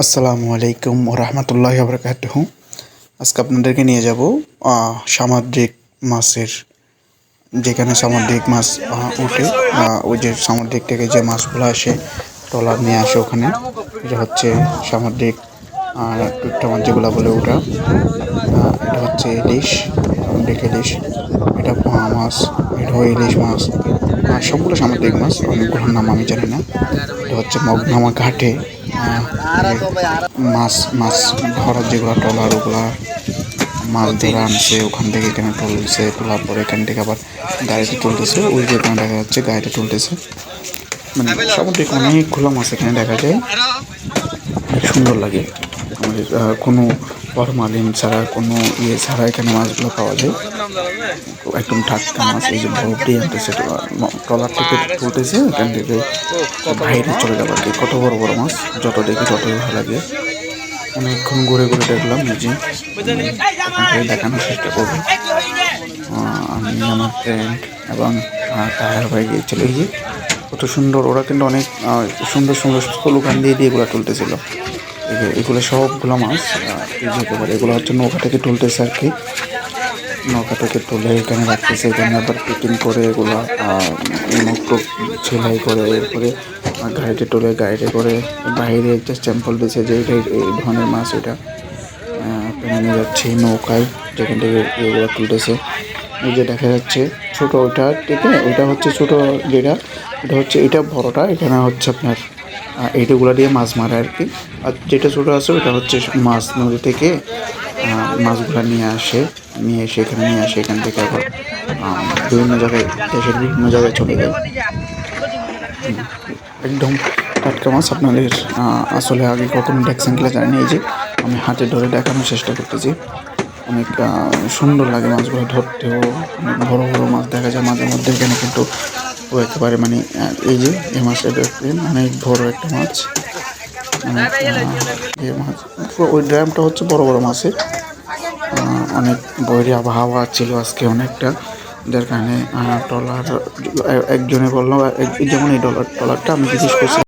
আসসালামু আলাইকুম ওয়া রাহমাতুল্লাহি ওয়া বারাকাতুহু। আজকে আপনাদেরকে নিয়ে যাব সামুদ্রিক মাছের, যেখানে সামুদ্রিক মাছ ওঠে। ওই যে সামুদ্রিক থেকে যে মাছগুলো আসে, ট্রলার নিয়ে আসে ওখানে। এটা হচ্ছে সামুদ্রিক টুকটা মাছ যেগুলো বলে ওটা। এটা হচ্ছে ইলিশ, সামুদ্রিক ইলিশ। এটা পোয়া মাছ, এটাও ইলিশ মাছ। সবগুলো সামুদ্রিক মাছ, অনেকগুলোর নাম আমি জানি না। এটা হচ্ছে মগনামা ঘাটে মাছ মাছ ধরার যেগুলো ট্রলার, ওগুলা মাছ ধরে আনছে ওখান থেকে, এখানে তুলছে, তোলার পরে এখান থেকে আবার গাড়িতে তুলতেছে। ওই যে এখানে দেখা যাচ্ছে গাড়িতে তুলতেছে। মানে সামুদ্রিক অনেকগুলো মাছ এখানে দেখা যায়, অনেক সুন্দর লাগে। আমাদের কোনো ফরমালিন ছাড়া, কোনো ছাড়া এখানে মাছগুলো পাওয়া যায়, একদম টাটকা মাছ। এই যে বরফ দিয়ে আনতেছে, ট্রলার থেকে তুলতেছে, এখান থেকে বাইরে চলে যাবে আর কি। কত বড় বড় মাছ, যত দেখি ততই ভালো লাগে। অনেকক্ষণ ঘুরে ঘুরে দেখলাম, নিজে আপনাকে দেখানোর চেষ্টা করবো। আমি, আমার ফ্রেন্ড এবং তাহার ভাই গিয়েছিল। এই যে কত সুন্দর, ওরা কিন্তু অনেক সুন্দর সুন্দর স্লোগান দিয়ে দিয়ে এগুলো তুলতেছিল। এগুলো সবগুলো মাছ যেতে পারে। এগুলো হচ্ছে নৌকা থেকে তুলতেছে আর কি। নৌকা থেকে তুলে এখানে রাখতেছে, এখানে আবার পিকিং করে এগুলো মুক্ত সেলাই করে, এরপরে গাড়িতে তুলে গাড়িতে করে বাইরে একটা স্যাম্পল দিয়েছে যে এটা এই ধরনের মাছ। এটা টেনে নিয়ে যাচ্ছে নৌকায়, যেখান থেকে এগুলো তুলতেছে। এই যে দেখা যাচ্ছে ছোট ওইটা থেকে, ওইটা হচ্ছে ছোট যেটা, এটা হচ্ছে এটা বড়টা। এখানে হচ্ছে আপনার এইটাগুলো দিয়ে মাছ মারে আর কি। আর যেটা ছোটো আছে ওইটা হচ্ছে মাছ নদী থেকে মাছগুলো নিয়ে আসে, নিয়ে এসে এখানে নিয়ে আসে, এখান থেকে আবার বিভিন্ন জায়গায়, দেশের বিভিন্ন জায়গায় চলে যায়। একদম টাটকা মাছ। আপনাদের আসলে আগে কখনো দেখছেন কিনা জানি না। এই যে আমি হাতে ধরে দেখানোর চেষ্টা করতেছি। অনেক সুন্দর লাগে মাছগুলো ধরতেও। অনেক বড় বড় মাছ দেখা যায় মাঝে মধ্যে এখানে, কিন্তু ও একেবারে মানে এই যে এই মাছটা দেখবেন, অনেক বড় একটা মাছ। এই মাছ ওই ড্রামটা হচ্ছে বড় বড় মাছের। অনেক বৈরী আবহাওয়া ছিল আজকে অনেকটা, যার কারণে ট্রলার একজনে বললো, যেমন এই ট্রলারটা আমি জিজ্ঞেস করছি